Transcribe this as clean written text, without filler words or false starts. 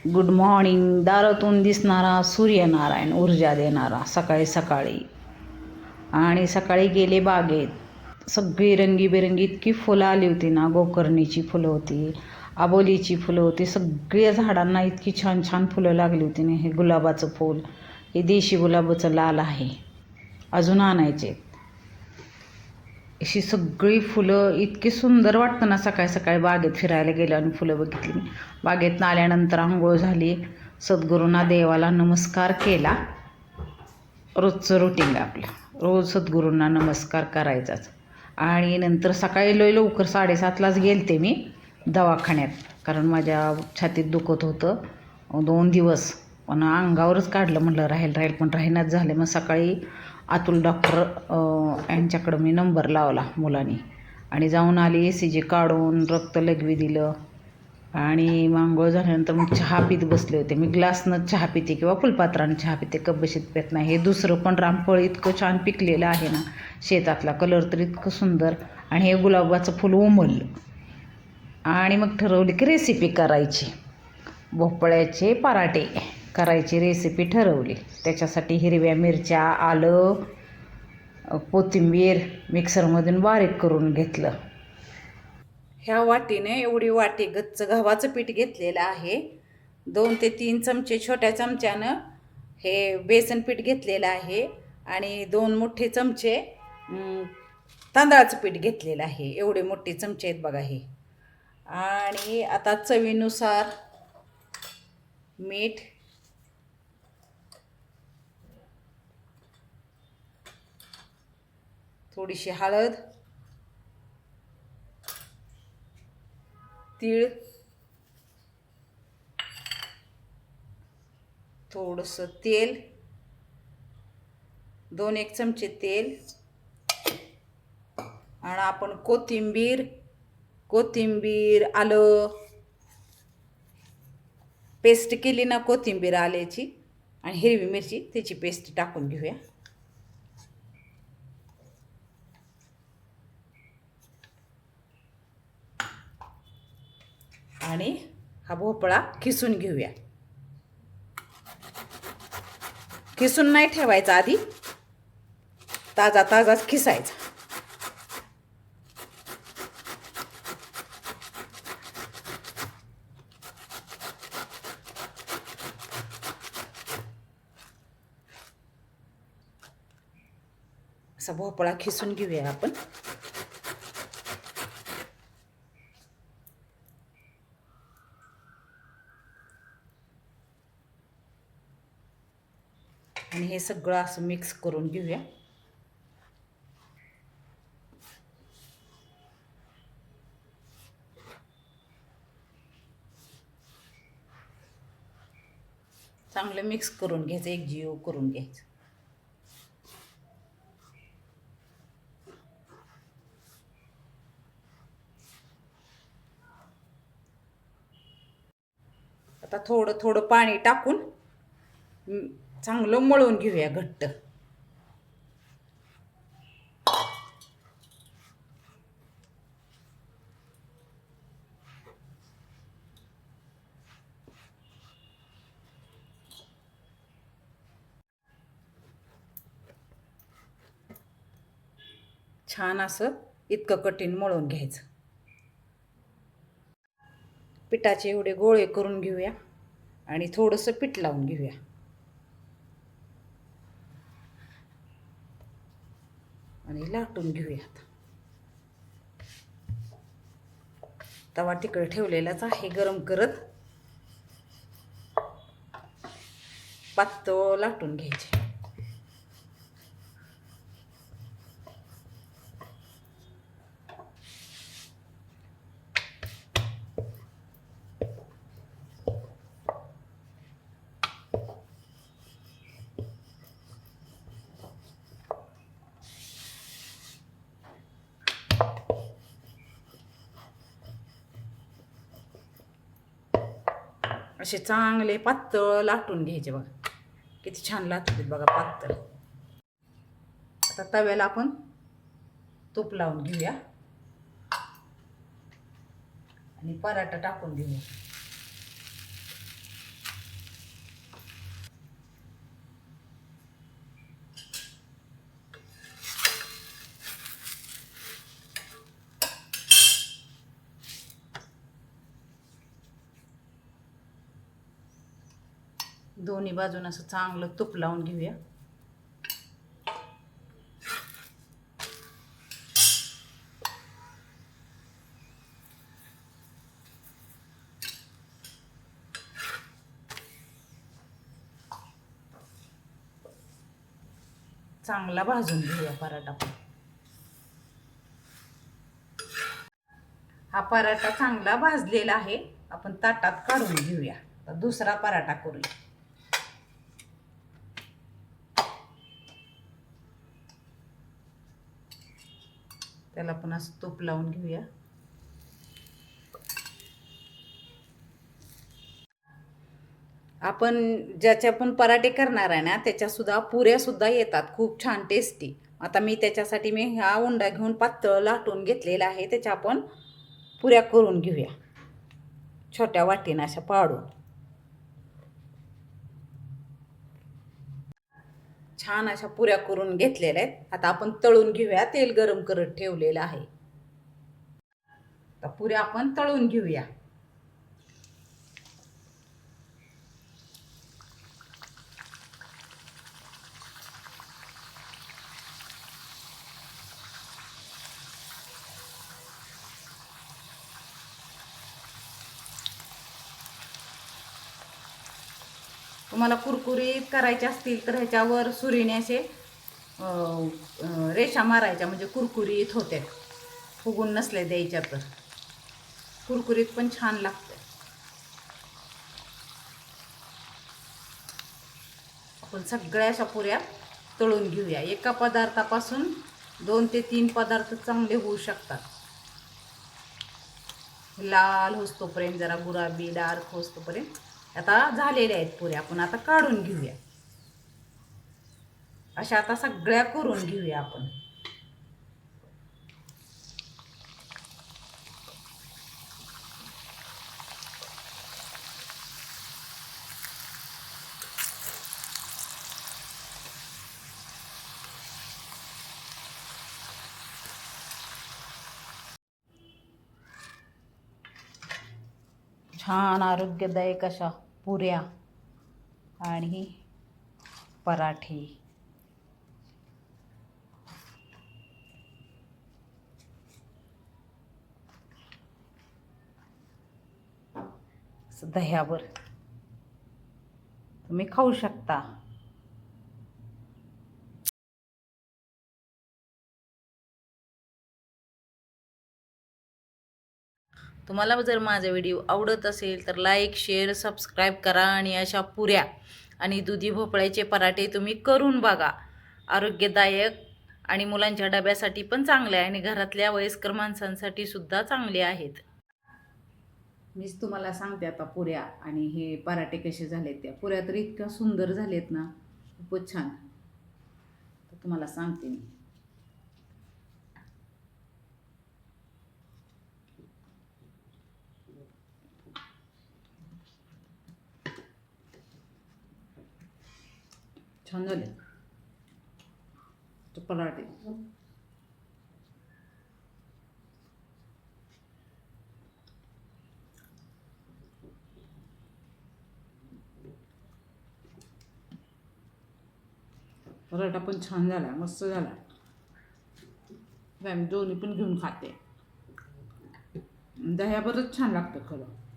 Good morning. दारातून दिसणारा सूर्यनारायण ऊर्जा देणारा सकाळी सकाळी. आणि सकाळी गेले बागेत. सगळी रंगीबेरंगी इतकी फुलं आली होती ना. गोकर्णीची फुलं होती, आबोलीची फुलं होती. सगळ्या झाडांना इतकी छान छान फुलं लागली होती ना. हे गुलाबाचं फूल, हे देशी गुलाबाचं लाल आहे, अजून आणायचे. अशी सगळी फुलं इतकी सुंदर वाटतं ना. सकाळी सकाळी बागेत फिरायला गेलं आणि फुलं बघितली. बागेतनं आल्यानंतर आंघोळ झाली, सद्गुरूंना देवाला नमस्कार केला. रोजचं रुटीन आपलं, रोज सद्गुरूंना नमस्कार करायचाच. आणि नंतर सकाळी लवकर 7:30लाच गेलते मी दवाखान्यात, कारण माझ्या छातीत दुखत होतं 2 दिवस. पण अंगावरच काढलं, म्हटलं राहील पण राहीनाच झाले. मग सकाळी अतुल डॉक्टर यांच्याकडं मी नंबर लावला मुलांनी, आणि जाऊन आली. ECG काढून रक्त लघवी दिलं. आणि मग आंघोळ झाल्यानंतर मग चहा पीत बसले होते. मी ग्लासनं चहा पिते किंवा फुलपात्रानं चहा पिते, कपबशीत पित नाही. हे दुसरं पण रामफळ इतकं छान पिकलेलं आहे ना, शेतातला कलर तर इतकं सुंदर. आणि हे गुलाबाचं फुल उमललं. आणि मग ठरवली की रेसिपी करायची, भोपळ्याचे पराठे करायची रेसिपी ठरवली. त्याच्यासाठी हिरव्या मिरच्या, आलं, कोथिंबीर मिक्सरमधून बारीक करून घेतलं. ह्या वाटीने एवढी वाटी गच्च गव्हाचं पीठ घेतलेलं आहे. 2 ते 3 चमचे छोट्या चमच्यानं हे बेसन पीठ घेतलेलं आहे. आणि 2 मोठे चमचे तांदळाचं पीठ घेतलेलं आहे. एवढे मोठे चमचे आहेत बघा हे. आणि आता चवीनुसार मीठ, थोडीशी हळद, तीळ, थोडंसं तेल, 2-1 चमचे तेल. आणि आपण कोथिंबीर आलं पेस्ट केली ना, कोथिंबीर आल्याची आणि हिरवी मिरची, त्याची पेस्ट टाकून घेऊया. आणि हा भोपळा खिसून घेऊया. खिसून नाही ठेवायचा, आधी ताजाच खिसायचा. असा भोपळा खिसून घेऊया आपण. आणि हे सगळं असं मिक्स करून घेऊया. चांगलं मिक्स करून घ्यायचं, एकजीव करून घ्यायचं. आता थोडं थोडं पाणी टाकून चांगलं मळून घेऊया घट्ट. छान असं इतकं कठीण मळून घ्यायचं. पिठाचे एवढे गोळे करून घेऊया आणि थोडंसं पीठ लावून घेऊया. आणि लाटून घेऊयात. तवा तिकडे ठेवलेलाच आहे गरम करत. पातळ लाटून घ्यायचे. असे चांगले पातळ लाटून घ्यायचे बघा. किती छान लाटतात बघा पातळ. आता तव्याला आपण तूप लावून घेऊया आणि पराठा टाकून घेऊया. दोन्ही बाजून असं चांगलं तूप लावून घेऊया. चांगला भाजून घेऊया पराठा. हा पराठा चांगला भाजलेला आहे. आपण ताटात काढून घेऊया. आता दुसरा पराठा करूया. त्याला पण असं तूप लावून घेऊया. आपण ज्याच्या पण पराठे करणार आहे ना त्याच्यासुद्धा पुऱ्यासुद्धा येतात खूप छान टेस्टी. आता मी त्याच्यासाठी हा उंडा घेऊन पातळ लाटून घेतलेला आहे. त्याच्या आपण पुऱ्या करून घेऊया छोट्या वाटीनं अशा पाडून. छान अशा पुऱ्या करून घेतलेल्या आहेत. आता आपण तळून घेऊया. तेल गरम करत ठेवलेलं आहे. आता पुऱ्या आपण तळून घेऊया. तुम्हाला कुरकुरीत करायचे असतील तर ह्याच्यावर सुरीने असे रेषा मारायच्या म्हणजे कुरकुरीत होते. फुगून नसले द्यायच्या तर कुरकुरीत पण छान लागते. आपण सगळ्या अशा पुऱ्या तळून घेऊया. एका पदार्थापासून 2 ते 3 पदार्थ चांगले होऊ शकतात. लाल होस्तोपर्यंत, जरा गुलाबी डार्क होस्तोपर्यंत आता झालेल्या आहेत पुऱ्या. आपण आता काढून घेऊया. अशा आता सगळ्या करून घेऊया आपण. छान आरोग्यदायक अशा पुऱ्या आणि पराठे. दह्यावर तुम्ही खाऊ शकता. तुम्हाला जर माझा व्हिडिओ आवडत असेल तर लाईक, शेअर, सबस्क्राईब करा. आणि अशा पुऱ्या आणि दुधी भोपळ्याचे पराठे तुम्ही करून बघा. आरोग्यदायक आणि मुलांच्या डब्यासाठी पण चांगले आहे आणि घरातल्या वयस्कर माणसांसाठी सुद्धा चांगले आहेत. मीच तुम्हाला सांगते आता पुऱ्या आणि हे पराठे कसे झालेत. त्या पुऱ्या तर इतक्या सुंदर झालेत ना, खूपच छान. तर तुम्हाला सांगते मी. छान झाले पराठे. पराठा पण छान झाला, मस्त झाला. मी दोन्ही पण घेऊन खाते. दह्याबरोबरच छान लागतं खरं.